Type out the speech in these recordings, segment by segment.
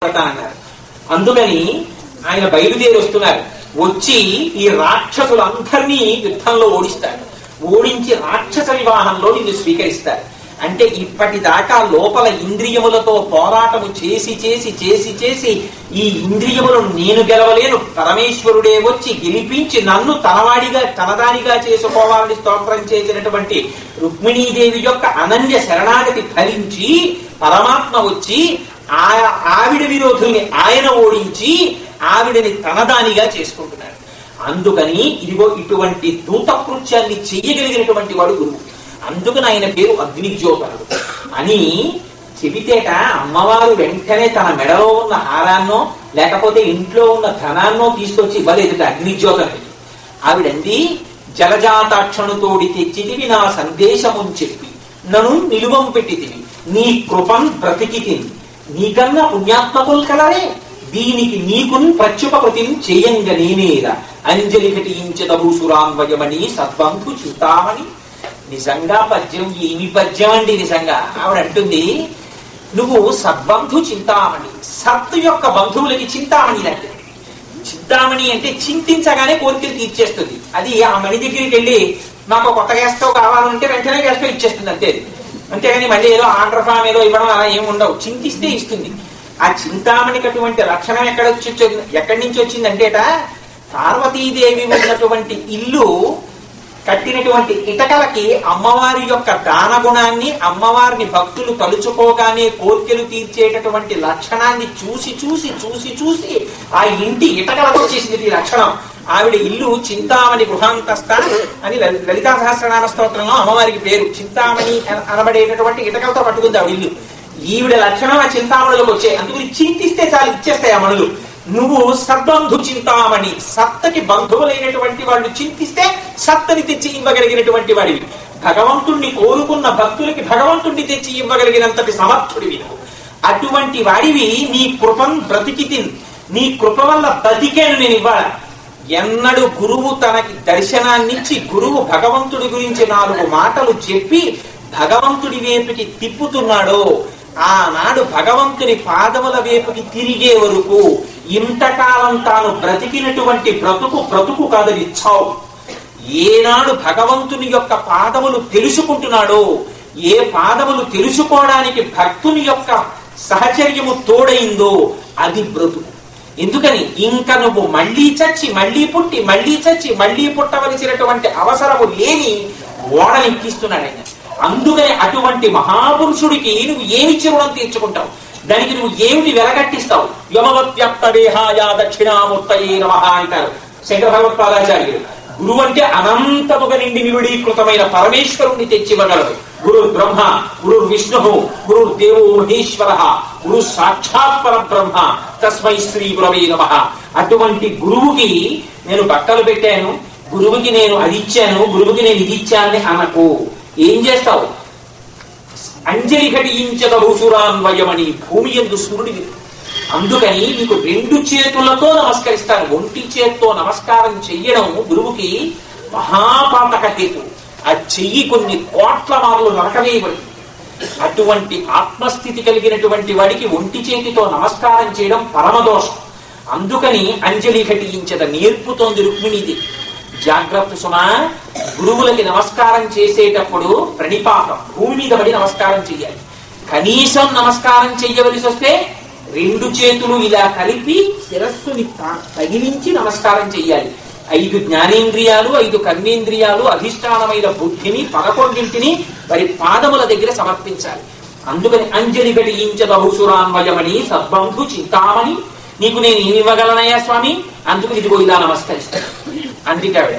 అన్నారు. అందుకని ఆయన బయలుదేరి వస్తున్నారు. వచ్చి ఈ రాక్షసులందరినీ యుద్ధంలో ఓడిస్తారు. ఓడించి రాక్షస వివాహంలో నిన్ను స్వీకరిస్తారు. అంటే ఇప్పటిదాకా లోపల ఇంద్రియములతో పోరాటము చేసి చేసి చేసి చేసి ఈ ఇంద్రియములను నేను గెలవలేను, పరమేశ్వరుడే వచ్చి గెలిపించి నన్ను తనదానిగా చేసుకోవాలని స్తోత్రం చేసినటువంటి రుక్మిణీదేవి యొక్క అనన్య శరణాగతి ఫలించి పరమాత్మ వచ్చి ఆవిడ విరోధుల్ని ఆయన ఓడించి ఆవిడని తనదానిగా చేసుకుంటున్నాడు. అందుకని ఇదిగో ఇటువంటి దూతకృత్యాన్ని చెయ్యగలిగినటువంటి వాడు గురువు. అందుకని ఆయన పేరు అగ్నిజ్యోతనుడు అని చెబితేట అమ్మవారు వెంటనే తన మెడలో ఉన్న హారాన్నో లేకపోతే ఇంట్లో ఉన్న ధనాన్నో తీసుకొచ్చి ఇవ్వలేదు అగ్నిజ్యోతనుడికి. ఆవిడంది జలజాతాక్షణుతోడి తెచ్చితివి నా సందేశముని చెప్పి నన్ను నిలువం పెట్టితివి నీ కృపం బ్రతికితిని నీకన్నా పుణ్యాత్మకులు కలరే దీనికి నీకున్ ప్రత్యుపకృతిం చేయంగ నేనేరా అంజలి ఘటించదభూసురాన్వయమని సద్బంధు చూతామని. నిజంగా పద్యం ఏమి పద్యం అండి. నిజంగా ఆవిడ అంటుంది నువ్వు సద్బంధు చింతామణి, సత్తు యొక్క బంధువులకి చింతామణి అంటే. చింతామణి అంటే చింతించగానే కోరికలు తీర్చేస్తుంది. అది ఆ మణి దగ్గరికి వెళ్ళి నాకు కొత్త గ్యాస్ స్టవ్ కావాలంటే వెంటనే గ్యాస్ స్టవ్ ఇచ్చేస్తుంది అంతే. అంతేగాని మళ్ళీ ఏదో ఆర్డర్ ఫామ్ ఏదో ఇవ్వడం అలా ఏమి ఉండవు. చింతిస్తే ఇస్తుంది. ఆ చింతామణికి అటువంటి లక్షణం ఎక్కడి నుంచి వచ్చిందంటేట పార్వతీదేవి ఉన్నటువంటి ఇల్లు కట్టినటువంటి ఇటకలకి అమ్మవారి యొక్క దాన గుణాన్ని, అమ్మవారిని భక్తులు తలుచుకోగానే కోర్కెలు తీర్చేటటువంటి లక్షణాన్ని చూసి చూసి చూసి చూసి ఆ ఇంటి ఇటకలకు వచ్చేసింది ఈ లక్షణం. ఆవిడ ఇల్లు చింతామణి గృహాంతస్థ అని లలితా సహస్రనామ స్తోత్రంలో అమ్మవారికి పేరు. చింతామణి అనబడేటటువంటి ఇటకలతో పట్టుకుంది ఆవిడ ఇల్లు. ఈవిడ లక్షణం ఆ చింతామణులకు వచ్చాయి. అందుకని చింతిస్తే చాలు ఇచ్చేస్తాయి ఆ మణులు. నువ్వు సద్బంధు చింతామణి, సత్తకి బంధువులైనటువంటి వాళ్ళు చింతిస్తే సత్తని తెచ్చి ఇవ్వగలిగినటువంటి వాడివి. భగవంతుణ్ణి కోరుకున్న భక్తులకి భగవంతుణ్ణి తెచ్చి ఇవ్వగలిగినంతటి సమర్థుడివి నువ్వు. అటువంటి వాడివి నీ కృపం బ్రతికితి, నీ కృప వల్ల బతికేను నేను ఇవ్వాల. ఎన్నడు గురువు తనకి దర్శనాన్నిచ్చి గురువు భగవంతుడి గురించి 4 మాటలు చెప్పి భగవంతుడి వైపుకి తిప్పుతున్నాడో ఆనాడు భగవంతుని పాదముల వైపుకి తిరిగే వరకు ఇంతకాలం తాను బ్రతికినటువంటి బ్రతుకు కాదని చావు. ఏనాడు భగవంతుని యొక్క పాదములు తెలుసుకుంటున్నాడో, ఏ పాదములు తెలుసుకోవడానికి భక్తుని యొక్క సహచర్యము తోడైందో అది బ్రతుకు. ఎందుకని ఇంకా నువ్వు మళ్లీ చచ్చి మళ్లీ పుట్టి మళ్లీ చచ్చి మళ్లీ పుట్టవలసినటువంటి అవసరము లేని ఓడనెక్కిస్తున్నాడు ఆయన. అందుకని అటువంటి మహాపురుషుడికి నువ్వు ఏమిచ్చి రుణం తీర్చుకుంటావు, దానికి నువ్వు ఏమిటి వెలగట్టిస్తావు? యమవత్యప్త దేహాయ దక్షిణామూర్తయే నమః అంటారు శంకర భగవత్పాదాచార్యులు. గురువు అంటే అనంతముగా నిండి నివిడీకృతమైన పరమేశ్వరుణ్ణి తెచ్చివ్వగలడు. గురు బ్రహ్మ, గురు విష్ణు, గురు దేవో మహేశ్వర, గురు సాక్షాత్ పరబ్రహ్మ తస్మై శ్రీ గురవే నమః. అటువంటి గురువుకి నేను బట్టలు పెట్టాను, గురువుకి నేను అది ఇచ్చాను, గురువుకి నేను ఇది ఇచ్చానని అనకు. ఏం చేస్తావు? అంజలి ఘటించదభూసురాన్వయమని భూమి యందు సూర్యుడి. అందుకని నీకు 2 చేతులతో నమస్కరిస్తాను. ఒంటి చేత్తో నమస్కారం చెయ్యడం గురువుకి మహాపాతక హేతు. ఆ చెయ్యి కొన్ని కోట్ల మార్లు నరకవేయబడి. అటువంటి ఆత్మస్థితి కలిగినటువంటి వాడికి ఒంటి చేతితో నమస్కారం చేయడం పరమదోషం. అందుకని అంజలి ఘటించద నేర్పుతోంది రుక్మిణీది. జాగ్రత్త సుమా, గురువులకి నమస్కారం చేసేటప్పుడు ప్రణిపాతం భూమి మీద పడి నమస్కారం చెయ్యాలి. కనీసం నమస్కారం చెయ్యవలసి వస్తే 2 చేతులు ఇలా కలిపి శిరస్సుని తగిలించి నమస్కారం చెయ్యాలి. 5 జ్ఞానేంద్రియాలు, 5 కర్మేంద్రియాలు, అధిష్టానమైన బుద్ధిని 11ంటిని వారి పాదముల దగ్గర సమర్పించాలి. అందుకని అంజలి ఘటించదభూసురాన్వయమని సద్బంధు చింతామణి. నీకు నేను ఏమి ఇవ్వగలనయ్యా స్వామి? అందుకు ఇదిగో ఇలా నమస్కరిస్తాను. అందుకే ఆవిడ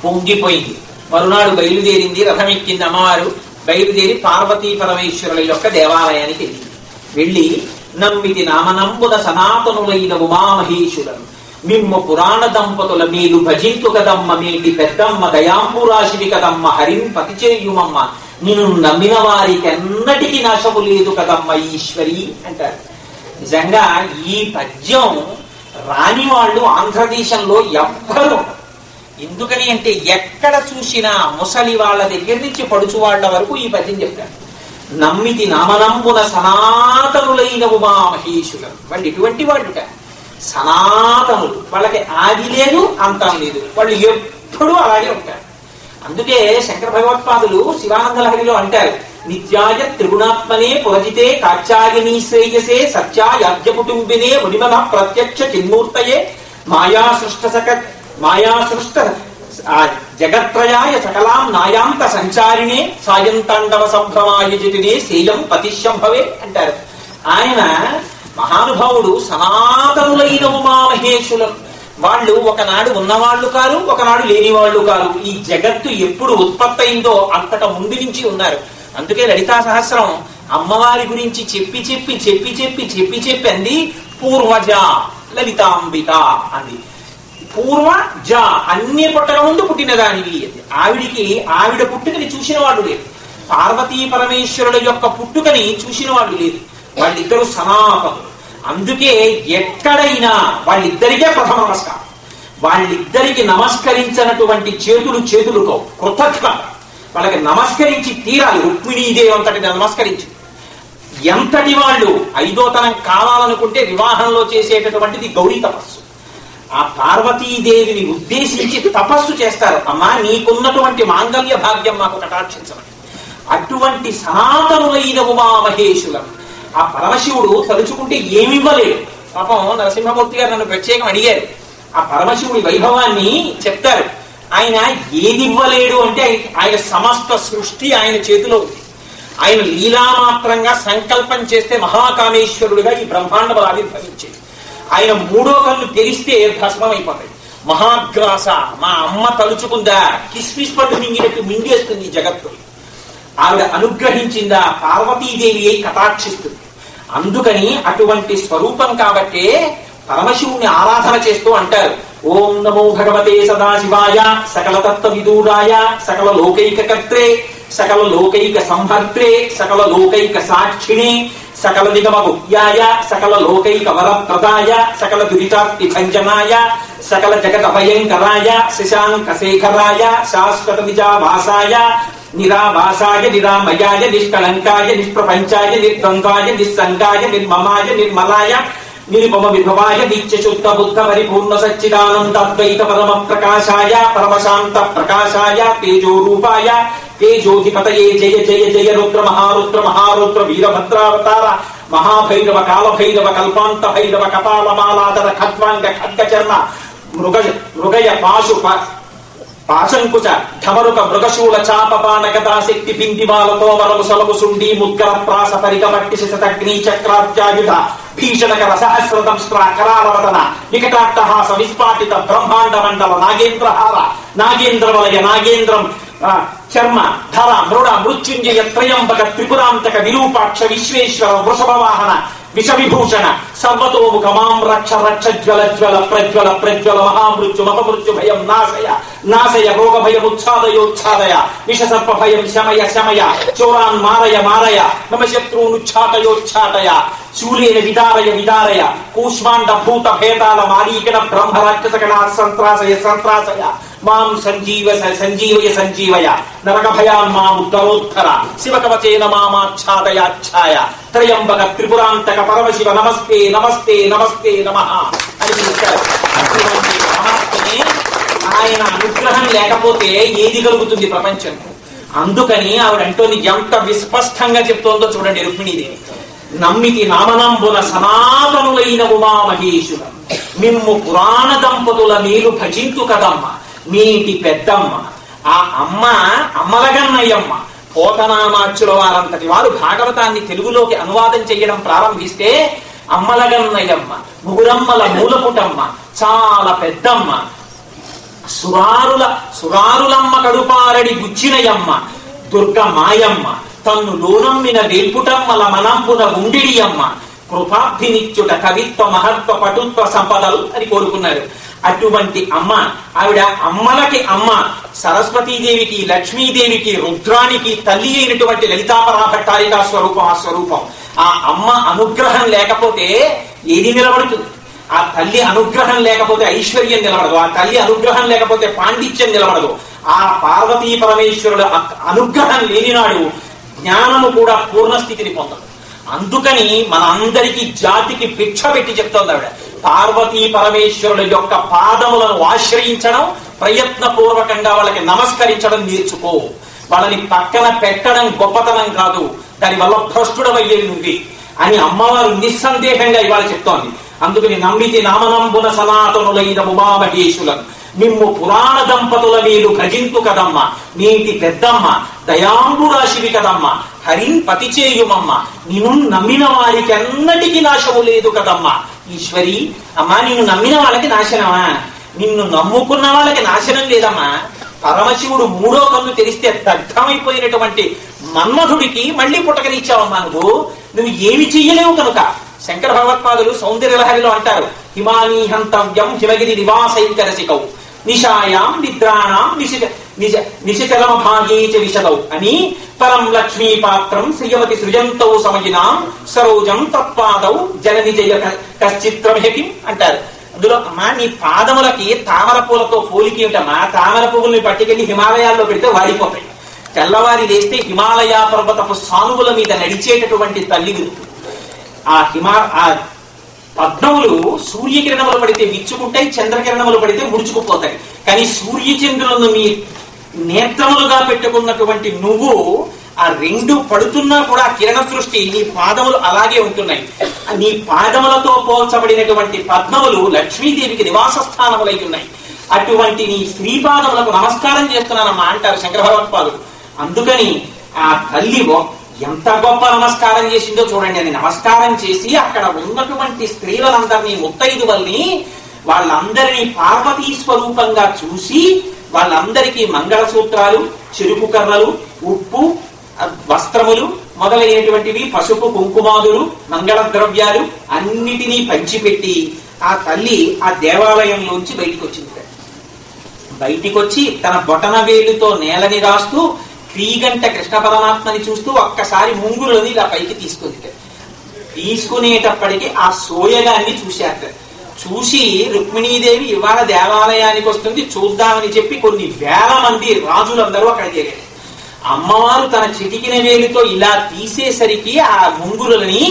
పొంగిపోయింది. మరునాడు బయలుదేరింది, రథం ఎక్కింది అమ్మవారు. బయలుదేరి పార్వతీ పరమేశ్వరుల యొక్క దేవాలయానికి వెళ్ళింది. వెళ్ళి నమ్మితి నామనంబున సనాతనులైన ఉమామహేశ్వరులను మిమ్మ పురాణ దంపతుల మేలు భజింతు కదమ్మ మేటి పెద్దమ్మ దయాంబురాశివి కదమ్మ హరిం పతి చేయుమమ్మ నిన్ను నమ్మిన వారికి ఎన్నటికీ నాశము లేదు కదమ్మ ఈశ్వరి అంటారు. నిజంగా ఈ పద్యం రాని వాళ్ళు ఆంధ్రదేశంలో ఎవ్వరూ. ఎందుకని అంటే ఎక్కడ చూసినా ముసలి వాళ్ళ దగ్గర నుంచి పడుచు వాళ్ళ వరకు ఈ పద్యం చెప్తారు. నమ్మితి నామనంబున సనాతనులైన ఉమామహేశులను. వాళ్ళు ఎటువంటి వాళ్ళుట? సనాతనులు. వాళ్ళకి ఆది లేదు, అంతం లేదు. వాళ్ళు ఎప్పుడూ అలాగే ఉంటారు. అందుకే శంకర భగవత్పాదులు శివానంద లహరిలో అంటారు, నిత్యాయ త్రిగుణాత్మనే పురజితే కాచాయనీ శ్రేయసే సత్యాయాజ్య కుటుంబినే మునిమన ప్రత్యక్ష చిన్మూర్తయే మాయాసృష్ట జగత్రయాయ సకలాం నాయాంత సంచారిణే సాయంతాండవ సంభ్రమాయ జటినే శీలం పతిశంభవే అంటారు. ఆయన మహానుభావుడు సనాతనులైన ఉమామహేశులం. వాళ్ళు ఒకనాడు ఉన్నవాళ్లు కారు, ఒకనాడు లేని వాళ్ళు కారు. ఈ జగత్తు ఎప్పుడు ఉత్పత్తి అయిందో అంతట ముందు నుంచి ఉన్నారు. అందుకే లలితా సహస్రం అమ్మవారి గురించి చెప్పి చెప్పి చెప్పి చెప్పి చెప్పి చెప్పి అంది పూర్వజ లలితాంబిక అంది. పూర్వ జ అన్ని పుట్టక ముందు పుట్టినదానివి. ఆవిడ పుట్టుకని చూసిన వాడు లేదు. పార్వతీ పరమేశ్వరుల యొక్క పుట్టుకని చూసిన వాడు లేదు. వాళ్ళిద్దరూ సనాతనులు. అందుకే ఎక్కడైనా వాళ్ళిద్దరికే ప్రథమ నమస్కారం. వాళ్ళిద్దరికి నమస్కరించినటువంటి చేతులు కృతజ్ఞత. వాళ్ళకి నమస్కరించి తీరాలి. రుక్మిణీదేవి అంతటి నమస్కరించి ఎంతటి వాళ్ళు ఐదోతనం కావాలనుకుంటే వివాహంలో చేసేటటువంటిది గౌరీ తపస్సు. ఆ పార్వతీదేవిని ఉద్దేశించి తపస్సు చేస్తారు. అమ్మా, నీకున్నటువంటి మాంగళ్య భాగ్యం మాకు కటాక్షించమని. అటువంటి సనాతనులైన ఉమామహేశులం. ఆ పరమశివుడు తలుచుకుంటే ఏమివ్వలేడు. పాపం నరసింహమూర్తి గారు నన్ను ప్రత్యేకం అడిగారు. ఆ పరమశివుడి వైభవాన్ని చెప్తారు. ఆయన ఏది ఇవ్వలేడు అంటే ఆయన సమస్త సృష్టి ఆయన చేతిలో ఉంది. ఆయన లీలామాత్రంగా సంకల్పం చేస్తే మహాకామేశ్వరుడిగా ఈ బ్రహ్మాండం ఆవిర్భవించేది. ఆయన మూడో కన్ను తెరిస్తే భస్మం అయిపోతాయి. మహాగ్రాస, మా అమ్మ తలుచుకుందా కిస్మిస్ పట్టు మింగినట్టు మింగేస్తుంది ఈ జగత్తు. ఆవిడ అనుగ్రహించిందా పార్వతీదేవి కటాక్షిస్తుంది. అందుకని అటువంటి స్వరూపం కాబట్టే పరమశివుని ఆరాధన చేస్తూ అంటారు, ఓం నమో భగవతే సదాశివాయ సకల తత్వ విదూరాయ సకల లోకైక కర్త్రే సకల లోకైక సంహర్త్రే సకల లోకైక సాక్షిణే సకల నిగమ గుహ్యాయ సకల లోకైక వరప్రదాయ సకల దురితార్తి భంజనాయ సకల జగత భయంకరాయ శశాంక శేఖరాయ శాశ్వత నిజావాసాయ నిరావాసాయ నిరామయాయ నిష్కళంకాయ నిష్ప్రపంచాయ నిర్ద్వంద్వాయ నిస్సంగాయ నిర్మమాయ నిర్మలాయ నిరుపమ విభవాయ నిత్య శుద్ధ బుద్ధ పరిపూర్ణ సచ్చిదానందద్వైత పరమ ప్రకాశాయ పరమశాంత ప్రకాశాయ తేజోరూపాయ తేజోధిపతయే జయ జయ జయ రుద్ర మహారుద్ర వీరభద్రావతార మహాభైరవ కాలభైరవ కల్పాంత భైరవ కపాలమాలాధర ఖడ్వాంగ ఖడ్గచర్మ మృగయ పాశు పాశంకుశ ఢమరుక మృగశూల చాపపాన గదా శక్తి బిందివాలతో వరము సొలము సుండి ముద్గర ప్రాస పరిగమట్టి శతగ్ని చక్రాబ్జాయుధ భీషణకర సహస్రదంస్త్ర కరారవదన వికటాట్టహాస విస్ఫాటిత బ్రహ్మాండ మండల నాగేంద్రహార నాగేంద్రవలయ నాగేంద్రం చర్మ ధర మృడ మృత్యుంజయ త్రయంబక త్రిపురాంతక విరూపాక్ష విశ్వేశ్వర వృషభ వాహన విషవిభూషణ సర్వతోముఖ మాం రక్ష రక్ష జ్వల జ్వల ప్రజ్వల ప్రజ్వల మహామృత్యు మహమృత్యు భయం నాశయ నాశయ రోగ భయముచ్ఛాదయోచ్ఛాదయ విషసర్ప భయం శమయ శమయ చోరాన్ మారయ మారయ నమ శత్రూనుచ్ఛాదయోచ్ఛాదయ శూలేన విదారయ విదారయ కూష్మాండ భూత భేదాల మారీకణ బ్రహ్మ రాక్షసగణ సంత్రాసయ సంత్రాసయ మాం సంజీవయ సంజీవయ నరక భయాన్ మాం ఉత్తరోత్తర శివకవచేన మామాచ్ఛాదయాచ్ఛాయ త్రయంబక త్రిపురాంతక పరమశివ నమస్తే నమస్తే నమస్తే నమః అని పిలుస్తారు. ఆయన అనుగ్రహం లేకపోతే ఏది కలుగుతుంది ప్రపంచం? అందుకని ఆవిడ అంటోని ఎంత విస్పష్టంగా చెప్తోందో చూడండి రుక్మిణీదేవి. నమ్మితి నామనంబున సనాతనులైన ఉమామహేశుల మిమ్ము పురాణ దంపతుల మీరు భజింతు కదమ్మ మీటి పెద్దమ్మ. ఆ అమ్మలగన్నయ్యమ్మ పోతనామాచ్యుల వారంతటి వారు భాగవతాన్ని తెలుగులోకి అనువాదం చేయడం ప్రారంభిస్తే అమ్మలగన్నయ్యమ్మ ముగురమ్మల మూలపుటమ్మ చాలా పెద్దమ్మ. సురారులమ్మ కడుపారడి గుచ్చినయమ్మ దుర్గ మాయమ్మ తన్ను లోనమ్మిన వేల్పుటమ్మల మనంపున గుండిడియమ్మ కృపాబ్ధినిత్యుట కవిత్వ మహత్వ పటుత్వ సంపదలు అని కోరుకున్నారు. అటువంటి అమ్మ ఆవిడ అమ్మలకి అమ్మ. సరస్వతీదేవికి లక్ష్మీదేవికి రుద్రానికి తల్లి అయినటువంటి లలితాపరాభట్టారిక స్వరూపం ఆ స్వరూపం. ఆ అమ్మ అనుగ్రహం లేకపోతే ఏది నిలబడుతుంది? ఆ తల్లి అనుగ్రహం లేకపోతే ఐశ్వర్యం నిలబడదు. ఆ తల్లి అనుగ్రహం లేకపోతే పాండిత్యం నిలబడదు. ఆ పార్వతీ పరమేశ్వరుడు అనుగ్రహం లేనినాడు జ్ఞానము కూడా పూర్ణస్థితిని పొందదు. అందుకని మన అందరికీ జాతికి భిక్ష పెట్టి చెప్తోంది ఆవిడ. పార్వతీ పరమేశ్వరుల యొక్క పాదములను ఆశ్రయించడం, ప్రయత్నపూర్వకంగా వాళ్ళకి నమస్కరించడం నేర్చుకో. వాళ్ళని పక్కన పెట్టడం గొప్పతనం కాదు, దానివల్ల భ్రష్టుడమయ్యేది నువ్వే అని అమ్మవారు నిస్సందేహంగా ఇవాళ చెప్తోంది. అందుకని నమ్మితి నామనంబున సనాతనులైన ఉమామహేశులను నిమ్ము పురాణ దంపతుల మీరు భజింతు కదమ్మ, నీటి పెద్దమ్మ దయాంబురాశివి కదమ్మ, హరిం పతి చేయుమమ్మ, నిన్ను నమ్మిన వారికి అన్నటికీ నాశము లేదు కదమ్మా. ఈశ్వరి అమ్మా, నిన్ను నమ్మిన వాళ్ళకి నాశనమా? నిన్ను నమ్ముకున్న వాళ్ళకి నాశనం లేదమ్మా. పరమశివుడు మూడో కన్ను తెరిస్తే దగ్ధమైపోయినటువంటి మన్మధుడికి మళ్ళీ పుట్టకనిచ్చావమ్మా. నువ్వు ఏమి చెయ్యలేవు కనుక. శంకర భగవత్పాదులు సౌందర్యలహరిలో అంటారు, హిమానీహంతవ్యం హిమగిరి నివాసైకరసికౌ నిశాయాం నిద్రాణం నిశచలమ భాగే చ విశదౌ అని పరం లక్ష్మీ పాత్రం శ్రీయవతి సృజంతౌ సమయినాం సరోజం తత్పాదౌ జనని జయ కశ్చిత్రమేకిం అంటారు. అందులో అమ్మా, నీ పాదములకి తామర పూలతో పోలికి ఏమిటమ్మా? తామర పువ్వుల్ని పట్టుకెళ్లి హిమాలయాల్లో పెడితే వాడిపోతాయి. తెల్లవారి లేస్తే హిమాలయ పర్వతపు సానువుల మీద నడిచేటటువంటి తల్లి గుర్తు. ఆ పద్మములు సూర్యకిరణములు పడితే విచ్చుకుంటాయి, చంద్రకిరణములు పడితే ముడుచుకుపోతాయి. కానీ సూర్యచంద్రులను మీ నేత్రములుగా పెట్టుకున్నటువంటి నువ్వు ఆ రెండు పడుతున్నా కూడా కిరణ దృష్టి నీ పాదములు అలాగే ఉంటున్నాయి. నీ పాదములతో పోల్చబడినటువంటి పద్మములు లక్ష్మీదేవికి నివాస స్థానములై ఉన్నాయి. అటువంటి నీ శ్రీపాదములకు నమస్కారం చేస్తున్నానమ్మా అంటారు శంకర భగవత్పాదులు. అందుకని ఆ తల్లి ఎంత గొప్ప నమస్కారం చేసిందో చూడండి. అది నమస్కారం చేసి అక్కడ ఉన్నటువంటి స్త్రీలందరినీ ముత్తైదువల్ని వాళ్ళందరినీ పార్వతీ స్వరూపంగా చూసి వాళ్ళందరికీ మంగళసూత్రాలు, చెరుకు కర్రలు, ఉప్పు, వస్త్రములు మొదలైనటువంటివి, పసుపు కుంకుమాదులు, మంగళ ద్రవ్యాలు అన్నిటినీ పంచిపెట్టి ఆ తల్లి ఆ దేవాలయంలోంచి బయటికి వచ్చింది. బయటికి వచ్చి తన బొటన వేలుతో నేలని రాస్తూ క్రీగంట కృష్ణ పరమాత్మని చూస్తూ ఒక్కసారి ముంగురుని ఇలా పైకి తీసుకునేటప్పటికీ ఆ సోయగాన్ని చూశారు. చూసి రుక్మిణీదేవి ఇవాళ దేవాలయానికి వస్తుంది చూద్దామని చెప్పి కొన్ని వేల మంది రాజులందరూ అక్కడ చేరారు. అమ్మవారు తన చిటికిన వేలితో ఇలా తీసేసరికి ఆ ముంగురులని,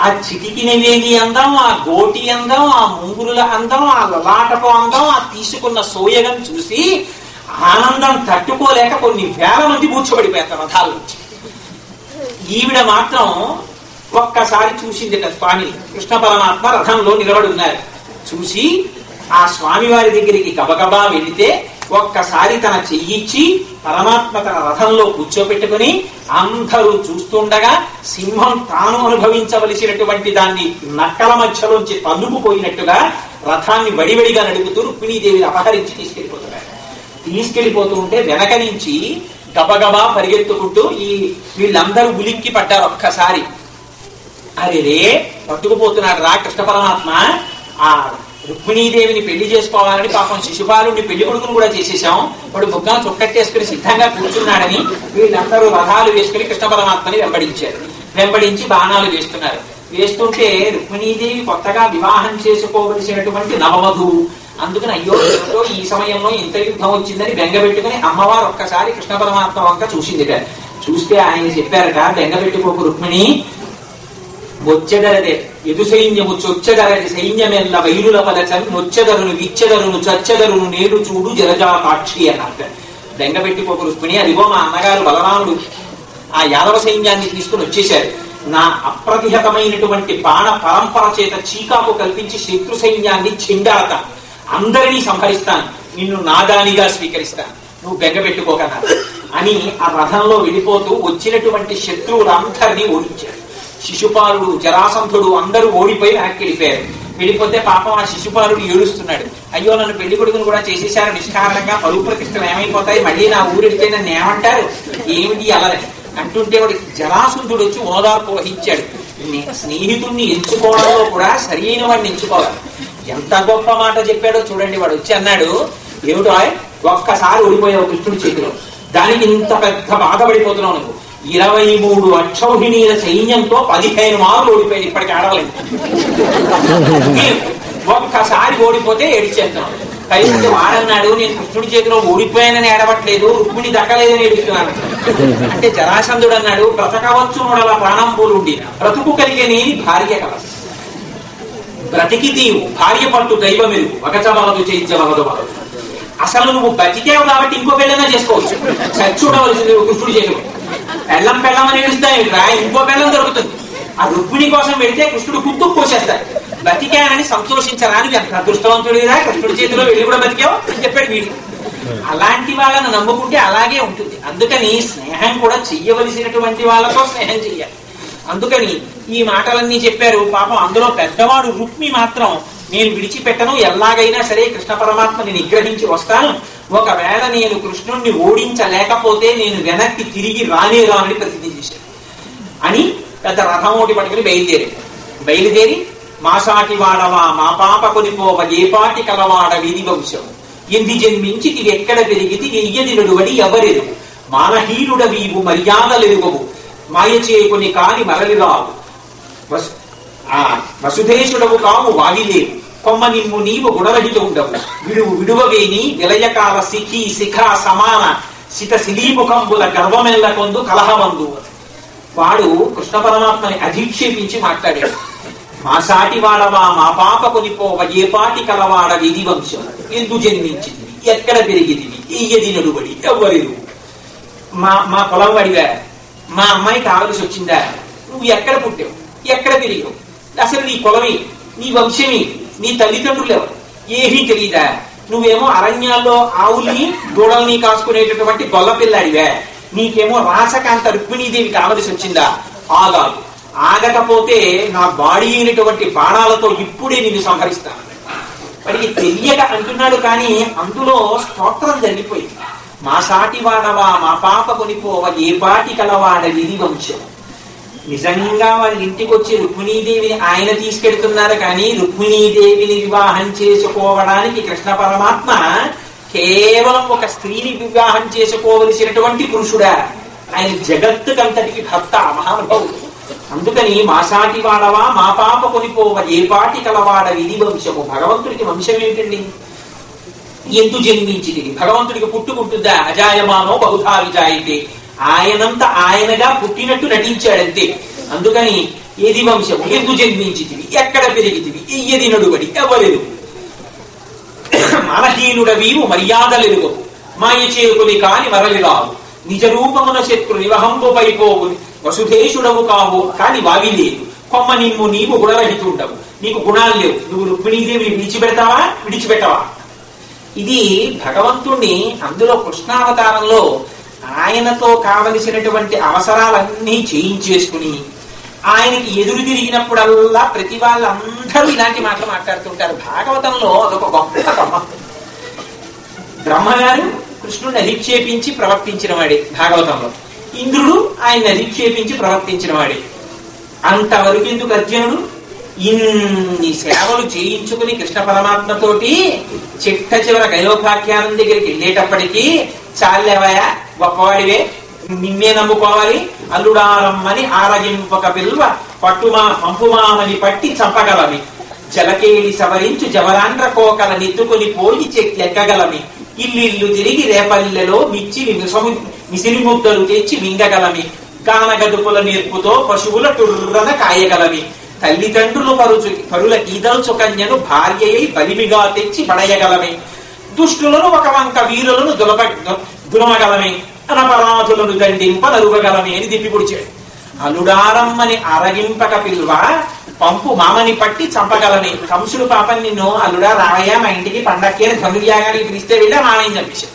ఆ చిటికిన వేలి అందం, ఆ గోటి అందం, ఆ ముంగురుల అందం, ఆ లలాటపు అందం, ఆ తీసుకున్న సోయగం చూసి ఆనందం తట్టుకోలేక కొన్ని వేల మంది కూర్చోబడిపోతారు రథాల నుంచి. ఈవిడ మాత్రం ఒక్కసారి చూసింది. స్వామి కృష్ణ పరమాత్మ రథంలో నిలబడి ఉన్నారు. చూసి ఆ స్వామి వారి దగ్గరికి గబగబా వెళితే ఒక్కసారి తన చెయ్యిచ్చి పరమాత్మ తన రథంలో కూర్చోపెట్టుకుని అందరూ చూస్తుండగా సింహం తాను అనుభవించవలసినటువంటి దాన్ని నక్కల మధ్యలోంచి తన్నుకుపోయినట్టుగా రథాన్ని వడివడిగా నడుపుతూ రుక్మిణీదేవిని అపహరించి తీసుకెళ్లిపోతూ ఉంటే వెనక నుంచి గబగబా పరిగెత్తుకుంటూ వీళ్ళందరూ ఉలిక్కి పడ్డారు. ఒక్కసారి అరే పట్టుకుపోతున్నాడు రా కృష్ణ పరమాత్మ. ఆ రుక్మిణీదేవిని పెళ్లి చేసుకోవాలని పాపం శిశుపాలుని పెళ్లి కొడుకును కూడా చేసేసాం, వాడు బుగ్గను చుక్కట్టేసుకుని సిద్ధంగా కూర్చున్నాడని వీళ్ళందరూ రథాలు వేసుకుని కృష్ణ పరమాత్మని వెంబడించి బాణాలు వేస్తున్నారు. వేస్తుంటే రుక్మిణీదేవి కొత్తగా వివాహం చేసుకోవలసినటువంటి నవవధువు. అందుకని అయ్యో ఈ సమయంలో ఇంత యుద్ధం వచ్చిందని బెంగబెట్టుకుని అమ్మవారు ఒక్కసారి కృష్ణ పరమాత్మ వంక చూసింది. చూస్తే ఆయన చెప్పారట, బెంగబెట్టుకోకు రుక్మిణి, వచ్చెదరదే ఎదు సైన్యము చొచ్చెదరది సైన్యమెల్ల వైరుల పలచని నొచ్చెదరును విచ్చెదరును చచ్చెదరును నేడు చూడు జలజాతాక్షి అన్నట్ట. బెంగబెట్టుకోకు రుక్మిణి, అదిగో మా అన్నగారు బలరాముడు ఆ యాదవ సైన్యాన్ని తీసుకుని వచ్చేశారు. నా అప్రతిహతమైనటువంటి బాణ పరంపర చేత చీకాకు కల్పించి శత్రు సైన్యాన్ని చెండాడతా, అందరినీ సంహరిస్తాను, నిన్ను నాదానిగా స్వీకరిస్తాను, నువ్వు బెంగబెట్టుకోకన్నారు అని ఆ రథంలో వెళ్ళిపోతూ వచ్చినటువంటి శత్రువులందరినీ ఓడించారు. శిశుపాలుడు, జరాసంధుడు అందరూ ఓడిపోయి వెనక్కి వెళ్ళిపోయారు. వెళ్ళిపోతే పాపం ఆ శిశుపాలుడు ఏడుస్తున్నాడు. అయ్యో నన్ను పెళ్లి కొడుకును కూడా చేసేశారు నిష్కారణంగా, పరువు ప్రతిష్టలు ఏమైపోతాయి, మళ్ళీ నా ఊరెడితే నన్ను ఏమంటారు, ఏమిటి అలరని అంటుంటే వాడికి జరాసంధుడు వచ్చి ఓదార్పు వహించాడు. స్నేహితుడిని ఎంచుకోవడంలో కూడా సరైన వాడిని ఎంచుకోవాలి. ఎంత గొప్ప మాట చెప్పాడో చూడండి. వాడు వచ్చి అన్నాడు, ఏమిటో ఒక్కసారి ఓడిపోయావు కృష్ణుడి చేతిలో, దానికి ఇంత పెద్ద బాధపడిపోతున్నావు నువ్వు. 23 అక్షౌహిణీల సైన్యంతో 15 మార్లు ఓడిపోయాడు, ఇప్పటికి ఆడలేదు. ఒక్కసారి ఓడిపోతే ఏడిచేస్తున్నావు. పైకి వాడన్నాడు, నేను కృష్ణుడి చేతిలో ఓడిపోయానని ఏడవట్లేదు, రుక్మిణి దక్కలేదని ఏడుస్తున్నాను. అంటే జరాసంధుడు అన్నాడు, బ్రతకవచ్చు నోడల ప్రాణం పోలుండి బ్రతుకు కలిగని భార్య కల బ్రతికి తీవు భార్య పట్టు దైవం ఎరుగు ఒకచవలదు చేయించవలదు వలదు. అసలు నువ్వు బతికేవు కాబట్టి ఇంకో పెళ్ళైనా చేసుకోవచ్చు, చచ్చుడవలసింది కృష్ణుడి చేతిలో. పెళ్ళమని ఏడుస్తాయి రా, ఇంకో పెళ్ళం దొరుకుతుంది. ఆ రుక్మిణి కోసం వెళితే కృష్ణుడు కుట్టుకు కోసేస్తాడు. బతికానని సంతోషించరా, నువ్వు ఎంత అదృష్టవంతుడిరా, కృష్ణుడి చేతిలో వెళ్ళి కూడా బతికావు అని చెప్పాడు వీడు. అలాంటి వాళ్ళను నమ్ముకుంటే అలాగే ఉంటుంది. అందుకని స్నేహం కూడా చెయ్యవలసినటువంటి వాళ్ళతో స్నేహం చెయ్యాలి. అందుకని ఈ మాటలన్నీ చెప్పారు. పాపం అందులో పెద్దవాడు రుక్మి మాత్రం, నేను విడిచిపెట్టను, ఎలాగైనా సరే కృష్ణ పరమాత్మని నిగ్రహించి వస్తాను, ఒకవేళ నేను కృష్ణుణ్ణి ఓడించలేకపోతే నేను వెనక్కి తిరిగి రానేరానని ప్రసిద్ధి చేశాను అని పెద్ద రథం ఒకటి పట్టుకుని బయలుదేరి మాసాటి వాడవా మా పాప కొనిపోవ ఏపాటి కలవాడ వీధి వంశం ఎంది జన్మించి ఇది ఎక్కడ పెరిగితి ఎయ్యది నడువడి ఎవరెరు మానహీనుడ వీవు మర్యాదలెరుగవు మాయ చేకుని కాని మరలిరావు వసుధేశుడవు కావు వావిలేవు కొమ్మ నిమ్ము నీవు గుణరహిత ఉండవు విడువవేని విలయకాల శిఖి శిఖ సమాన సిత శిలీముఖంబుల గర్వమెల్ల కొందు కలహవందు. వాడు కృష్ణ పరమాత్మని అధిక్షేపించి మాట్లాడాడు. మా సాటి వాడవా మా పాప కొనిపోవ ఏపాటి కలవాడ విధి వంశం ఎందు జన్మించింది ఎక్కడ పెరిగిదివి ఎయ్యది నడుబడి ఎవ్వరు మా పొలం వాడివా, మా అమ్మాయి కావలసి వచ్చిందా, నువ్వు ఎక్కడ పుట్టావు, ఎక్కడ పెరిగావు, అసలు నీ కులమే, నీ వంశమే, నీ తల్లిదండ్రులు ఎవరు ఏమీ తెలియదా, నువ్వేమో అరణ్యాల్లో ఆవుల్ని దూడల్ని కాసుకునేటటువంటి గొల్ల పిల్లాడివే, నీకేమో రాసకాంత రుక్మిణీదేవి కావలసి వచ్చిందా, ఆగాదు, ఆగకపోతే నా బాడీ అయినటువంటి బాణాలతో ఇప్పుడే నిన్ను సంహరిస్తాను. వాడికి తెలియక అంటున్నాడు, కానీ అందులో స్తోత్రం జరిగిపోయింది. మా సాటి వాడవా మా పాప కొనిపోవ ఏ పాటి కలవాడ విధి వంశం. నిజంగా వాళ్ళ ఇంటికి వచ్చి రుక్మిణీదేవిని ఆయన తీసుకెడుతున్నారు, కానీ రుక్మిణీదేవిని వివాహం చేసుకోవడానికి కృష్ణ పరమాత్మ కేవలం ఒక స్త్రీని వివాహం చేసుకోవలసినటువంటి పురుషుడా, ఆయన జగత్తుకంతటికి భర్త, మహానుభావుడు. అందుకని మా సాటి వాడవా మా పాప కొనిపోవ ఏ పాటి కలవాడ విధి వంశము. భగవంతుడికి వంశం ఏమిటండి? ఎందు జన్మించింది, భగవంతుడికి పుట్టుకుంటుందా? అజాయమానో బహుధా విజాయితే, ఆయనంత ఆయనగా పుట్టినట్టు నటించాడంతే. అందుకని ఏది వంశము, ఎందు జన్మించితివి, ఎక్కడ పెరిగితివి, ఎయ్యది నడుబడి ఎవరెరు మనహీనుడవీవు మర్యాదలెరుగవు మాయ చేరుకుని కాని మరలిరావు నిజ రూపమున శత్రు నివహంబు పైపోవు వసుధేశుడవు కావు కాని వావి లేదు కొమ్మ నిమ్ము నీవు గుణరహితుండవు, నీకు గుణాలు లేవు, నువ్వు రుక్మిణీదేవిని విడిచిపెట్టవా. ఇది భగవంతుణ్ణి అందులో కృష్ణావతారంలో ఆయనతో కావలసినటువంటి అవసరాలన్నీ చేయించేసుకుని ఆయనకి ఎదురు తిరిగినప్పుడల్లా ప్రతి వాళ్ళందరూ ఇలాంటి మాటలు మాట్లాడుతుంటారు. భాగవతంలో అదొక గొప్ప బ్రహ్మగారు కృష్ణుడిని అధిక్షేపించి ప్రవర్తించిన వాడే భాగవతంలో, ఇంద్రుడు ఆయన్ని అధిక్షేపించి ప్రవర్తించిన వాడే. అంతవరకు ఎందుకు అర్జునుడు ఇన్ని సేవలు చేయించుకుని కృష్ణ పరమాత్మతోటి చిట్ట చివర గయోపాఖ్యానం దగ్గరికి వెళ్ళేటప్పటికీ చాలేవయా గొప్పవాడివే, నిన్నే నమ్ముకోవాలి, అల్లుడారమ్మని ఆరగింపక పిల్వ పంపుమామని పట్టి చంపగలమి, జలకేడి సవరించు జవరాండ్ర కోకల నెత్తుకొని పోయి చెట్లెక్కగలమి, ఇల్లు తిరిగి రేపల్లెలో మిచ్చి మిసిరి ముద్దలు తెచ్చి మింగగలమి, గానగదుపుల నేర్పుతో పశువుల టుర్రన కాయగలమి, తల్లిదండ్రులు పరుల ఈదల్చు కన్యను భార్యయై బలిమిగా తెచ్చి పడయగలమి, దుష్టులను ఒక వంక వీరులను దులమగలమే, అనపరాధులను దండింప నలుగగలమే అని దిప్పి పొడిచాడు. అల్లుడారమ్మని అరగింపక పిల్వ పంపు మామని పట్టి చంపగలమే. కంసుడు పాపం నిన్ను అల్లుడా రావయ్యా మా ఇంటికి పండక్కి అని ధనుర్యాగానికి పిలిస్తే వెళ్ళి మామని చంపేశాడు.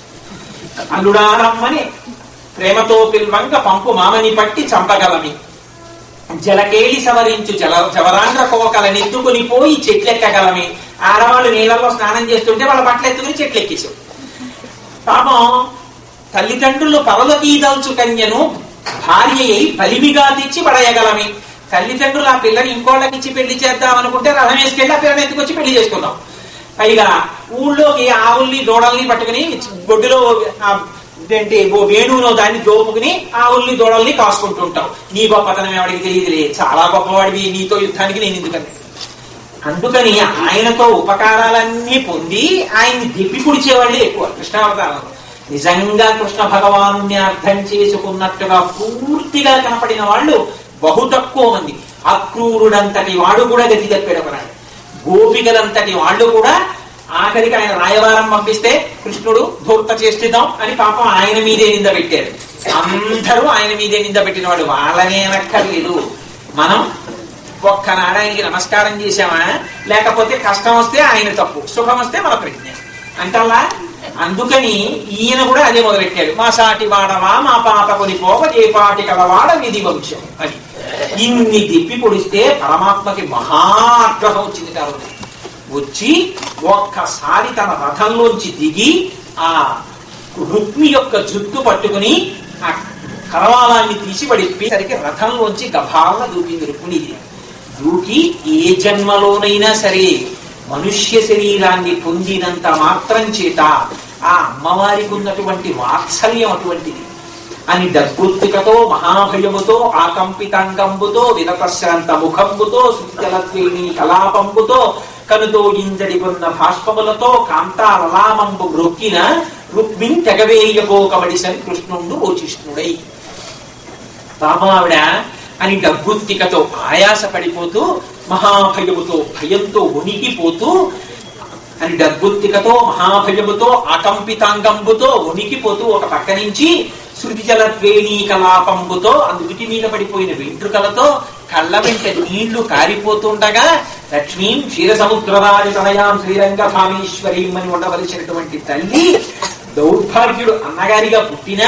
అల్లుడారమ్మని ప్రేమతో పిల్వంక పంపు మామని పట్టి చంపగలమి, జలకేళి సవరించు జవరాండ్ర కోకల నెత్తుకుని పోయి చెట్లెక్కగలమే. ఆడవాళ్ళు నీళ్ళల్లో స్నానం చేస్తుంటే వాళ్ళ బట్టలు ఎత్తుకుని చెట్లెక్కేశాడు. పాపం తల్లిదండ్రులు పరలకీదల్చు కన్యను భార్యయ్యి బలిమిగా తెచ్చి పడేయగలమే. తల్లిదండ్రులు ఆ పిల్లని ఇంకోళ్ళకి ఇచ్చి పెళ్లి చేద్దాం అనుకుంటే రథం వేసుకెళ్ళి ఆ పిల్లని ఎత్తుకొచ్చి పెళ్లి చేసుకుందాం. పైగా ఊళ్ళోకి ఆవుల్ని దూడల్ని పట్టుకుని గొడ్డులో ఏంటి వేణువులో దాన్ని దోపుకుని ఆవుల్ని దూడల్ని కాసుకుంటూ ఉంటావు. నీ గొప్పతనం ఎవడికి తెలియదులే, చాలా గొప్పవాడివి, నీతో యుద్ధానికి నేను ఎందుకని. అందుకని ఆయనతో ఉపకారాలన్నీ పొంది ఆయన్ని దిప్పి పుడిచేవాళ్ళే ఎక్కువ కృష్ణావతారంలో. నిజంగా కృష్ణ భగవాను అర్థం చేసుకున్నట్టుగా పూర్తిగా కనపడిన వాళ్ళు బహు తక్కువ మంది. అక్రూరుడంతటి వాడు కూడా గతి తప్పాడు. గోపికలంతటి వాళ్ళు కూడా ఆఖరికి ఆయన రాయవారం పంపిస్తే కృష్ణుడు ధూర్త చేస్తున్నాం అని పాపం ఆయన మీదే నింద పెట్టారు. అందరూ ఆయన మీదే నింద పెట్టిన వాళ్ళు. వాళ్ళనే అనక్కర్లేదు. మనం ఒక్కనాడు ఆయనకి నమస్కారం చేశామా, లేకపోతే కష్టం వస్తే ఆయన తప్పు, సుఖం వస్తే మన ప్రజ్ఞ అంటల్లా. అందుకని ఈయన కూడా అదే మొదలెట్టాడు. మా సాటి వాడవా మా పాప కొనిపోవ ఏ పాటి కలవాడ విధి వంశం అని. ఇన్ని తిప్పి పొడిస్తే పరమాత్మకి మహాగ్రహం వచ్చింది. కాబట్టి వచ్చి ఒక్కసారి తన రథంలోంచి దిగి ఆ రుక్మి యొక్క జుట్టు పట్టుకుని ఆ కరవాలాన్ని తీసి పడిపోయేసరికి రథంలోంచి గభావన దూకింది రుక్మిణీదేవి. దూకి ఏ జన్మలోనైనా సరే మనుష్య శరీరాన్ని పొందినంత మాత్రం చేత ఆ అమ్మవారికి ఉన్నటువంటి వాత్సల్యం అటువంటిది అని డగ్గుత్తికతో మహాభయముతో ఆకంపితాంగంబుతో వినతశ్రాంత ముఖంబుతో సుజలత్వేణి కలాపంబుతో కనుతో ఇంజడి కొన్న భాష్పములతో కాంతాలలామంబు మ్రొక్కిన రుక్మిణి తెగవేయబోకబడిసని కృష్ణుండు ఓచిష్ణుడై. పాపమావిడ అని డగ్గుత్తికతో ఆయాస పడిపోతూ మహాభయముతో భయంతో ఉనికిపోతూ అని డగ్గుత్తికతో మహాభయముతో ఆకంపితాంగంబుతో ఉనికిపోతూ ఒక పక్క నుంచి శృతి జలద్వేణీ కలాపంబుతో అందుటి మీద పడిపోయిన వెంట్రుకలతో కళ్ళ వెంట నీళ్లు కారిపోతుండగా లక్ష్మీం క్షీరసముద్రరాజ తనయాం శ్రీరంగభామేశ్వరీం అని ఉండవలసినటువంటి తల్లి దౌర్భాగ్యుడు అన్నగారిగా పుట్టిన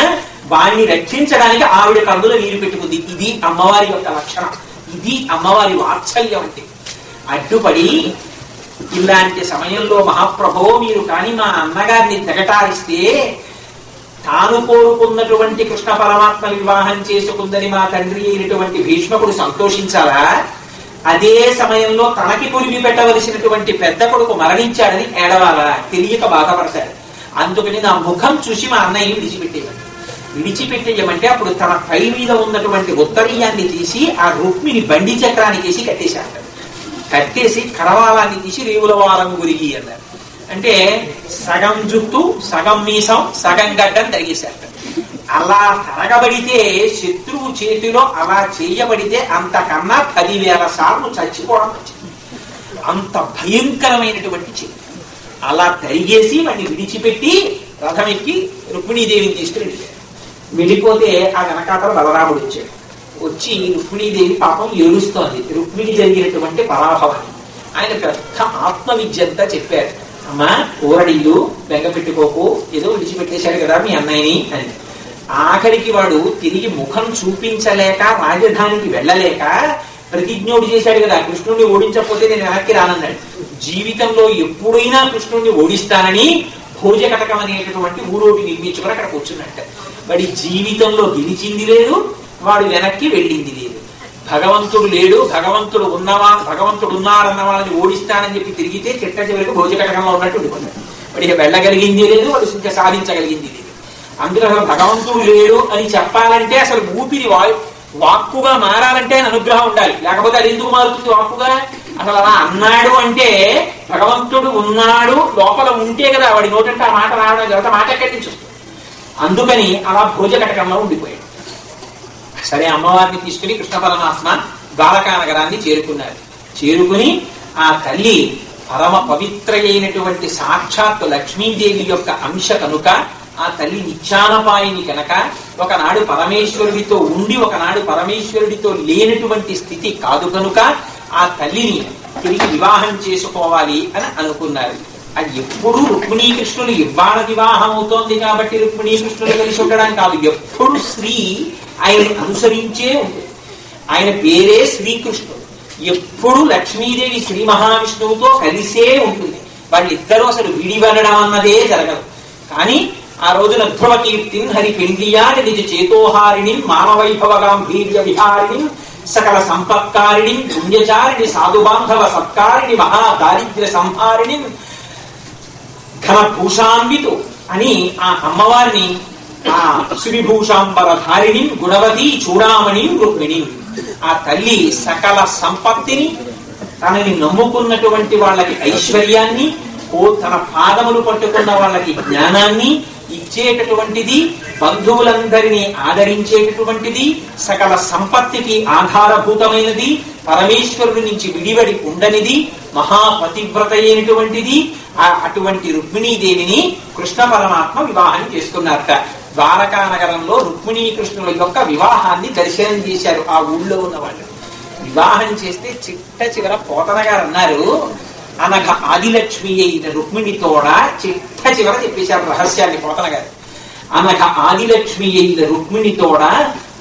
వాణ్ణి రక్షించడానికి ఆవిడ కన్నుల నీరు పెట్టుకుంది. ఇది అమ్మవారి యొక్క లక్షణం. ఇది అమ్మవారి వాత్సల్యం అంటే. అడ్డుపడి ఇలాంటి సమయంలో మహాప్రభో మీరు కాని మా అన్నగారిని తెగటారిస్తే తాను కోరుకున్నటువంటి కృష్ణ పరమాత్మ వివాహం చేసుకుందని మా తండ్రి అయినటువంటి భీష్మకుడు సంతోషించాలా? అదే సమయంలో తనకి పురిమి పెట్టవలసినటువంటి పెద్ద కొడుకు మరణించాడని ఏడవాలా? తెలియక బాధపడతాడు. అందుకని నా ముఖం చూసి మా అన్నయ్యని విడిచిపెట్టేయమంటే అప్పుడు తన పై మీద ఉన్నటువంటి ఉత్తరీయాన్ని తీసి ఆ రుక్మిని బండి చక్రానికి వేసి కట్టేశాడు. కట్టేసి కరవాలాన్ని తీసి రేవుల వారం గురిగి అన్నారు. అంటే సగం జుట్టు సగం మీసం సగం గడ్డం తరిగేశాడు. అలా తరగబడితే శత్రువు చేతిలో అలా చేయబడితే అంతకన్నా 10,000 సార్లు చచ్చిపోవడం వచ్చింది. అంత భయంకరమైనటువంటి చేతి. అలా తరిగేసి వాడిని విడిచిపెట్టి రథం ఎక్కి రుక్మిణీదేవిని తీసుకుని వెళ్ళిపోతే ఆ వెనకాతల బలరాముడు వచ్చాడు. వచ్చి రుక్మిణీదేవి పాపం ఏడుస్తోంది. రుక్మిణి జరిగినటువంటి పరాభవాన్ని ఆయన పెద్ద ఆత్మవిద్యంతా చెప్పారు. అమ్మా ఊరడిల్లు బెంగ పెట్టుకోకు, ఏదో విడిచిపెట్టేశాడు కదా మీ అన్నయ్యని అని. ఆఖరికి వాడు తిరిగి ముఖం చూపించలేక రాజధానికి వెళ్ళలేక ప్రతిజ్ఞోడు చేశాడు కదా, కృష్ణుడిని ఓడించకపోతే నేను వెనక్కి రానన్నాడు. జీవితంలో ఎప్పుడైనా కృష్ణుడిని ఓడిస్తానని భోజకటకం అనేటటువంటి ఊరోటి నిర్మించుకుని అక్కడ కూర్చున్నట్ట. వాడి జీవితంలో గెలిచింది లేదు, వాడు వెనక్కి వెళ్ళింది లేదు. భగవంతుడు లేడు, భగవంతుడు ఉన్నారన్న వాళ్ళని ఓడిస్తానని చెప్పి తిరిగితే చిట్ట చివరికి భోజకటకంలో ఉన్నట్టు ఉండిపోతాడు. వాడికి వెళ్ళగలిగింది లేదు, వాడు ఇంకా సాధించగలిగింది లేదు. అందులో అసలు భగవంతుడు లేడు అని చెప్పాలంటే అసలు ఊపిరి వాక్కుగా మారాలంటే ఆయన అనుగ్రహం ఉండాలి. లేకపోతే అది ఎందుకు మారుతుంది వాక్కుగా? అసలు అలా అన్నాడు అంటే భగవంతుడు ఉన్నాడు లోపల ఉంటే కదా వాడి నోటంటే ఆ మాట రావడం కదా, మాట ఎక్కడి నుంచి వస్తుంది. అందుకని అలా భోజకటకంలో ఉండిపోయాడు. సరే అమ్మవారిని తీసుకుని కృష్ణ పరమాత్మ ద్వారకా నగరాన్ని చేరుకున్నారు. చేరుకుని ఆ తల్లి పరమ పవిత్ర అయినటువంటి సాక్షాత్తు లక్ష్మీదేవి యొక్క అంశ కనుక ఆ తల్లి నిత్యానపాయిని కనుక ఒకనాడు పరమేశ్వరుడితో ఉండి ఒకనాడు పరమేశ్వరుడితో లేనటువంటి స్థితి కాదు కనుక ఆ తల్లిని తిరిగి వివాహం చేసుకోవాలి అని అనుకున్నారు. అది ఎప్పుడు రుక్మిణీ కృష్ణులు ఇవ్వాల వివాహం అవుతోంది కాబట్టి రుక్మిణీ కృష్ణులు కలిసి ఉండడానికి కాదు. ఎప్పుడు స్త్రీ ఆయన్ని అనుసరించే ఉంటుంది. ఆయన పేరే శ్రీకృష్ణుడు. ఎప్పుడు లక్ష్మీదేవి శ్రీ మహావిష్ణువుతో కలిసే ఉంటుంది. వాళ్ళిద్దరూ అసలు విడివనడం అన్నదే జరగదు. కానీ ఆ రోజున ధ్రువ కీర్తిని హరి పెండియాని నిజ చేతోహారిణి మానవైభవ గాంభీర్య విహారిణి సకల సంపత్కారిణి పుణ్యచారిణి సాధుబాంధవ సత్కారిణి మహాదారిద్ర్య సంహారిణి ఘనభూషాన్వితు అని ఆ అమ్మవారిని ఆ సువిభూషాంబరధారిణి గుణవతి చూడామణి రుక్మిణి ఆ తల్లి సకల సంపత్తిని తనని నమ్ముకున్నటువంటి వాళ్ళకి ఐశ్వర్యాన్ని, తన పాదములు పట్టుకున్న వాళ్ళకి జ్ఞానాన్ని ఇచ్చేటటువంటిది, బంధువులందరినీ ఆదరించేటటువంటిది, సకల సంపత్తికి ఆధారభూతమైనది, పరమేశ్వరుడి నుంచి విడివడి ఉండనిది, మహాపతివ్రత అయినటువంటిది. అటువంటి రుక్మిణీదేవిని కృష్ణ పరమాత్మ వివాహం చేసుకున్నారట. ద్వారకా నగరంలో రుక్మిణీ కృష్ణుల యొక్క వివాహాన్ని దర్శనం చేశారు ఆ ఊళ్ళో ఉన్న వాళ్ళు. వివాహం చేస్తే చిట్ట చివర పోతన గారు అన్నారు, అనఘ ఆదిలక్ష్మి అయిన రుక్మిణితోడ చిట్ట చివర చెప్పేశారు రహస్యాన్ని పోతన గారు. అనఘ ఆదిలక్ష్మి అయిన రుక్మిణితోడ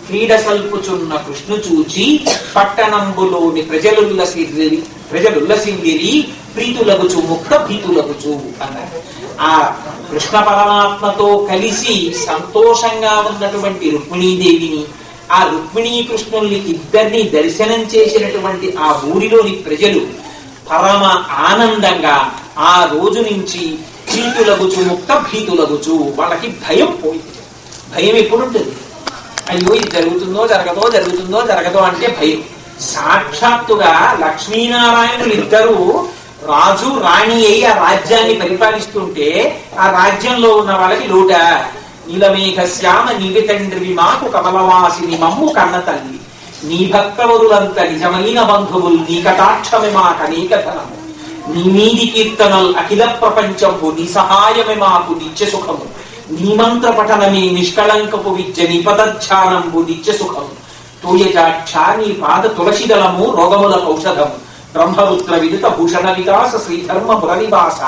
క్రీడ సల్పుచున్న కృష్ణు చూచి పట్టణంబులోని ప్రజలుల్లసింగిరి ప్రీతులగుచు ముక్త భీతులగుచు అన్నారు. ఆ కృష్ణ పరమాత్మతో కలిసి సంతోషంగా ఉన్నటువంటి రుక్మిణీదేవిని, ఆ రుక్మిణీ కృష్ణుల్ని ఇద్దరిని దర్శనం చేసినటువంటి ఆ ఊరిలోని ప్రజలు పరమ ఆనందంగా ఆ రోజు నుంచి ప్రీతులగుచు ముక్త భీతులగుచు, వాళ్ళకి భయం పోయింది. భయం ఎప్పుడుంటుంది? అయ్యో ఇది జరుగుతుందో జరగదో, జరుగుతుందో జరగదో అంటే భయం. సాక్షాత్తుగా లక్ష్మీనారాయణులు ఇద్దరు రాజు రాణి అయి ఆ రాజ్యాన్ని పరిపాలిస్తుంటే ఆ రాజ్యంలో ఉన్న వాళ్ళకి లోట. నీలమేఘశ్యామ నీవి తండ్రివి మాకు కమలవాసిని మమ్ము కన్న తల్లి, నీ భక్తవరులంత నిజమైన బంధువులు నీ కటాక్షమే మాకనేక ధనము, నీ మీది కీర్తనల్ అఖిల ప్రపంచము నీ సహాయమే మాకు నిత్య సుఖము, నీ మంత్ర పఠనమే నిష్కళంకపు విద్య నీ పదధ్యానంబు నిత్య సుఖము, తోయజాక్ష నీ పాద తులసిదళము రోగముల ఔషధము, బ్రహ్మరుద్ర విదుత భూషణ వికాస శ్రీధర్మ పురనివాస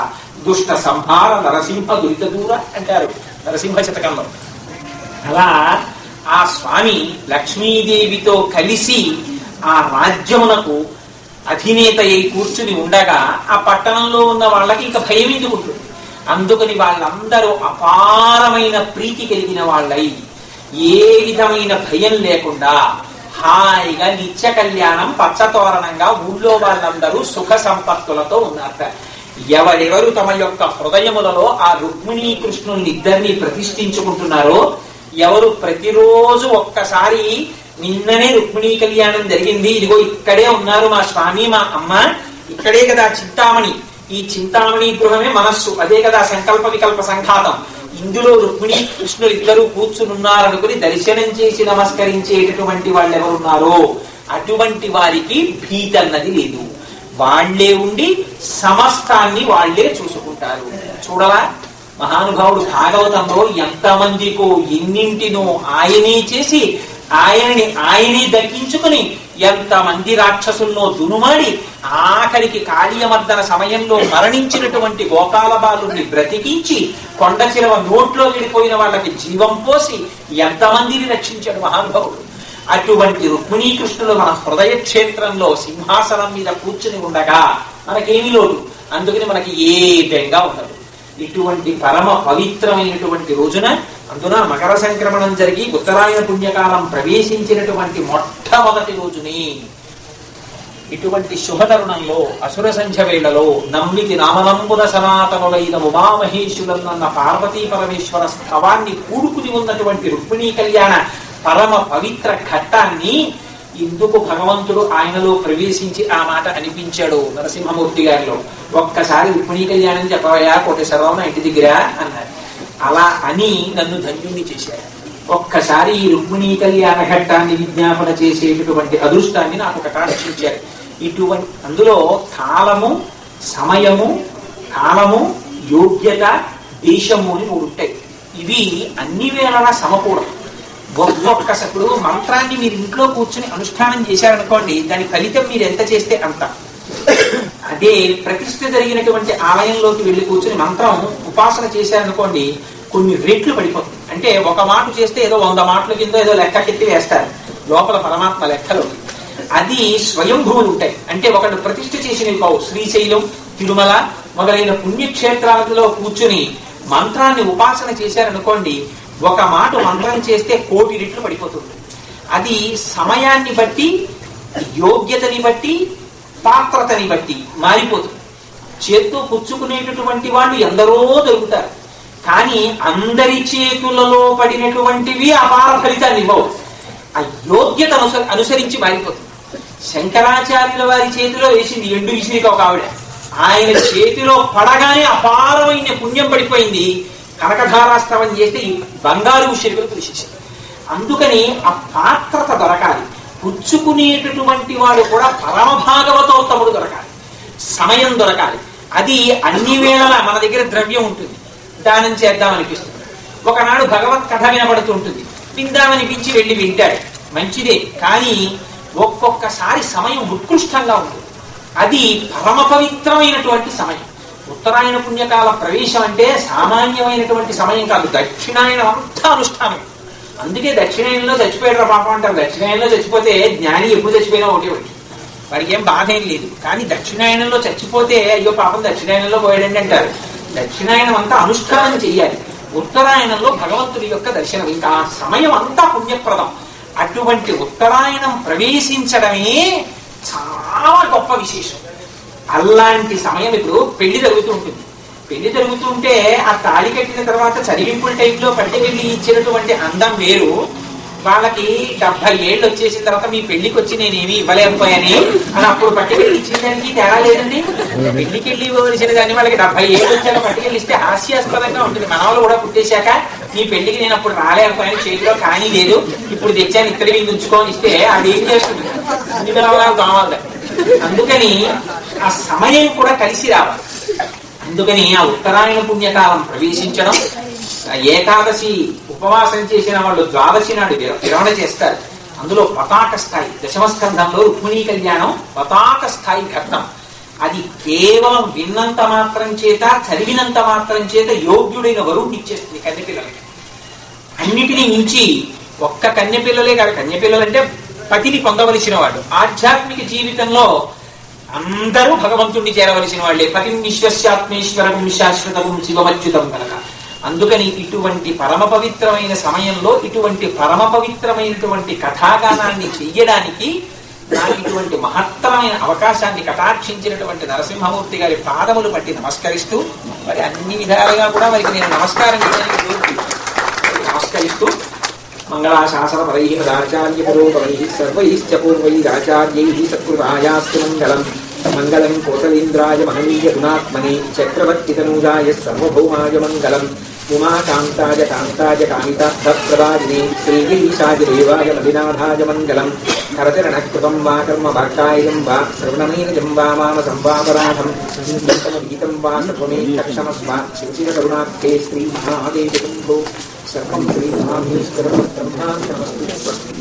దుష్ట సంహార నరసింహ దురిత దూర అంటారు నరసింహ శతకంలో. అలా ఆ స్వామి లక్ష్మీదేవితో కలిసి ఆ రాజ్యమునకు అధినేత అయి కూర్చుని ఉండగా ఆ పట్టణంలో ఉన్న వాళ్ళకి ఇంకా భయం ఎందుకు ఉంటుంది? అందుకని వాళ్ళందరూ అపారమైన ప్రీతి కలిగిన వాళ్ళై ఏ విధమైన భయం లేకుండా హాయిగా నిత్య కళ్యాణం పచ్చతోరణంగా ఊళ్ళో వాళ్ళందరూ సుఖ సంపత్తులతో ఉన్నారట. ఎవరెవరు తమ యొక్క హృదయములలో ఆ రుక్మిణీ కృష్ణుల్ని ఇద్దరిని ప్రతిష్ఠించుకుంటున్నారో, ఎవరు ప్రతిరోజు ఒక్కసారి నిన్ననే రుక్మిణీ కళ్యాణం జరిగింది, ఇదిగో ఇక్కడే ఉన్నారు మా స్వామి మా అమ్మ, ఇక్కడే కదా చింతామణి, ఈ చింతామణి గృహమే మనస్సు, అదే కదా సంకల్ప వికల్ప సంఘాతం, ఇందులో రుక్మిణీ కృష్ణులు ఇద్దరు కూర్చునున్నారనుకుని దర్శనం చేసి నమస్కరించేటటువంటి వాళ్ళు ఎవరున్నారో అటువంటి వారికి భీతి అన్నది లేదు. వాళ్లే ఉండి సమస్తాన్ని వాళ్లే చూసుకుంటారు. చూడవా మహానుభావుడు భాగవతంలో ఎంతమందికో ఎన్నింటినో ఆయనే చేసి ఆయనే దక్కించుకుని ఎంతమంది రాక్షసుల్లో దునుమాడి ఆఖరికి కాళీయమర్దన సమయంలో మరణించినటువంటి గోపాల బాలుని బ్రతికించి కొండ చిలవ నోట్లో విడిపోయిన వాళ్ళకి జీవం పోసి ఎంతమందిని రక్షించాడు మహానుభావుడు. అటువంటి రుక్మిణీ కృష్ణులు మన హృదయ క్షేత్రంలో సింహాసనం మీద కూర్చుని ఉండగా మనకేమి లోటు, అందుకని మనకి ఏ బెంగా ఉండదు. ఇటువంటి పరమ పవిత్రమైనటువంటి రోజున, అందున మకర సంక్రమణం జరిగి ఉత్తరాయణ పుణ్యకాలం ప్రవేశించినటువంటి మొట్టమొదటి రోజుని, ఇటువంటి శుభతరుణంలో అసుర సంధ్య వేళలో నమ్మితి నామనంబున సనాతనులైన ఉమామహేశ్వరులన్న పార్వతీ పరమేశ్వర స్థవాన్ని కూడుకుని ఉన్నటువంటి రుక్మిణీ కళ్యాణ పరమ పవిత్ర ఘట్టాన్ని ఎందుకు భగవంతుడు ఆయనలో ప్రవేశించి ఆ మాట అనిపించాడు నరసింహమూర్తి గారిలో. ఒక్కసారి రుక్మిణీ కళ్యాణం చెప్పవయా కోటేశ్వరరావు నా ఇంటి దగ్గర అన్నారు. అలా అని నన్ను ధన్యుణ్ణి చేశారు. ఒక్కసారి ఈ రుక్మిణీ కళ్యాణ ఘట్టాన్ని విజ్ఞాపన చేసేటటువంటి అదృష్టాన్ని నాకు కటాక్షించారు. ఇటువంటి అందులో కాలము, సమయము, కాలము, యోగ్యత, దేశము అని మూడు ఉంటాయి. ఇవి అన్ని వేళలా సమకూడదు. ఒక్కొక్కసప్పుడు మంత్రాన్ని మీరు ఇంట్లో కూర్చుని అనుష్ఠానం చేశారనుకోండి, దాని ఫలితం మీరు ఎంత చేస్తే అంత. అదే ప్రతిష్ఠ జరిగినటువంటి ఆలయంలోకి వెళ్లి కూర్చుని మంత్రం ఉపాసన చేశారనుకోండి, కొన్ని రెట్లు పడిపోతుంది. అంటే ఒక మాట చేస్తే ఏదో 100 మాటల కింద ఏదో లెక్కకెత్తి వేస్తారు లోపల పరమాత్మ లెక్కలో. అది స్వయంభూవులు ఉంటాయి. అంటే ఒకటి ప్రతిష్ఠ చేసినవి కావు. శ్రీశైలం, తిరుమల మొదలైన పుణ్యక్షేత్రాలలో కూర్చుని మంత్రాన్ని ఉపాసన చేశారనుకోండి, ఒక మాట మంత్రం చేస్తే 1,000,000 రెట్లు పడిపోతుంది. అది సమయాన్ని బట్టి, యోగ్యతని బట్టి, పాత్రతని బట్టి మారిపోతుంది. చేత్తో పుచ్చుకునేటటువంటి వాళ్ళు ఎందరో దొరుకుతారు, కానీ అందరి చేతులలో పడినటువంటివి అపార ఫలితాన్ని ఇవ్వవు. ఆ యోగ్యత అనుసరించి మారిపోతుంది. శంకరాచార్యుల వారి చేతిలో వేసింది ఎండు విసిరిక ఒక ఆవిడ. ఆయన చేతిలో పడగానే అపారమైన పుణ్యం పడిపోయింది. కనకధారాస్తవం చేస్తే ఈ బంగారు విసిరికలు కురిసేసింది. అందుకని ఆ పాత్రత దొరకాలి. పుచ్చుకునేటటువంటి వాడు కూడా పరమ భాగవతోత్తముడు దొరకాలి, సమయం దొరకాలి. అది అన్ని వేళలా మన దగ్గర ద్రవ్యం ఉంటుంది, దానం చేద్దామనిపిస్తుంది. ఒకనాడు భగవత్ కథ వినబడుతుంటుంది, విందామనిపించి వెళ్ళి వింటాడు, మంచిదే. కానీ ఒక్కొక్కసారి సమయం ఉత్కృష్టంగా ఉంటుంది. అది పరమ పవిత్రమైనటువంటి సమయం. ఉత్తరాయణ పుణ్యకాల ప్రవేశం అంటే సామాన్యమైనటువంటి సమయం కాదు. దక్షిణాయనం అంతా అనుష్ఠానం. అందుకే దక్షిణాయనంలో చచ్చిపోయాడు పాపం అంటారు. దక్షిణాయనంలో చచ్చిపోతే జ్ఞాని ఎప్పుడు చచ్చిపోయినా ఒకటి ఒకటి, వాడికి ఏం బాధ ఏం లేదు. కానీ దక్షిణాయనంలో చచ్చిపోతే అయ్యో పాపం దక్షిణాయనంలో పోయాడండి అంటారు. దక్షిణాయనం అంతా అనుష్ఠానం చెయ్యాలి. ఉత్తరాయణంలో భగవంతుడి యొక్క దర్శనం. ఇంకా ఆ సమయం అంతా పుణ్యప్రదం. అటువంటి ఉత్తరాయణం ప్రవేశించడమే చాలా గొప్ప విశేషం. అలాంటి సమయం ఇప్పుడు పెళ్లి జరుగుతూ ఉంటుంది. పెళ్లి జరుగుతుంటే ఆ తాళి కట్టిన తర్వాత చదివింపుల టైంలో పట్టుకెళ్ళి ఇచ్చినటువంటి అందం వేరు. వాళ్ళకి 70 ఏళ్ళు వచ్చేసిన తర్వాత మీ పెళ్లికి వచ్చి నేనేమి ఇవ్వలేకపోయాని అని అప్పుడు పట్టుకెళ్ళి ఇచ్చిన దానికి తేడా లేదండి. పెళ్లికి వెళ్ళి ఇవ్వవలసిన దాన్ని వాళ్ళకి 70 ఏళ్ళు వచ్చాక పట్టుకెళ్ళి ఇస్తే హాస్యాస్పదంగా ఉంటుంది. మనవాళ్ళు కూడా పుట్టేశాక మీ పెళ్లికి నేను అప్పుడు రాలేకపోయాను, చేతిలో కానీ లేదు, ఇప్పుడు తెచ్చాను ఇక్కడికి ఉంచుకొని ఇస్తే అది ఏం చేస్తుంది, అన్ని పిలవలాలు కావాలి. అందుకని ఆ సమయం కూడా కలిసి రావాలి. అందుకని ఆ ఉత్తరాయణ పుణ్యకాలం ప్రవేశించడం, ఏకాదశి ఉపవాసం చేసిన వాళ్ళు ద్వాదశి నాడు విరమణ చేస్తారు. అందులో పతాక స్థాయి దశమస్కంధంలో రుక్మిణీ కళ్యాణం పతాక స్థాయి ఘట్టం. అది కేవలం విన్నంత మాత్రం చేత, చదివినంత మాత్రం చేత యోగ్యుడైన వరుణ్ణి ఇచ్చేస్తుంది కన్యపిల్లలకి. అన్నిటినీ మించి ఒక్క కన్యపిల్లలే కాదు, కన్యపిల్లలంటే పతిని పొందవలసిన వాడు. ఆధ్యాత్మిక జీవితంలో అందరూ భగవంతుణ్ణి చేరవలసిన వాళ్లే. పతిం విశ్వశాత్మేశ్వరం శాశ్వతం శివమచ్యుతం కనుక. అందుకని ఇటువంటి పరమ పవిత్రమైన సమయంలో ఇటువంటి పరమ పవిత్రమైనటువంటి కథాగానాన్ని చెయ్యడానికి నాకు ఇటువంటి మహత్తరమైన అవకాశాన్ని కటాక్షించినటువంటి నరసింహమూర్తి గారి పాదములు పట్టి నమస్కరిస్తూ, మరి అన్ని విధాలుగా కూడా వారికి నేను నమస్కారం చేయడానికి నమస్కరిస్తూ, మంగళాశాసన పరై పదాచార్య పురోగమై సర్వైశ్చ పూర్వైరాచార్యై సత్కృతాయాస్తు మంగళం. మంగళం కోసలేంద్రాయ మహనీయ గుణాత్మనే చక్రవర్తితనూజాయ సర్వభౌమాయ మంగళం. ఉమాకాంతాయ కాంతాయ కామితార్థప్రదాయినే శ్రీగిరీశాయ దేవాయ మదినాథాయ మంగళం. కరచరణకృతం వా కర్మ వాక్కాయం వా శ్రవణమేనజం వా మామ సంవాపరాధం గీతం వా సర్వమే క్షమస్వ. శివశివ కరుణాఖ్యే శ్రీ మహాదేవ సర్వం శ్రీ మహామేశ్వర బ్రహ్మాండమస్తు.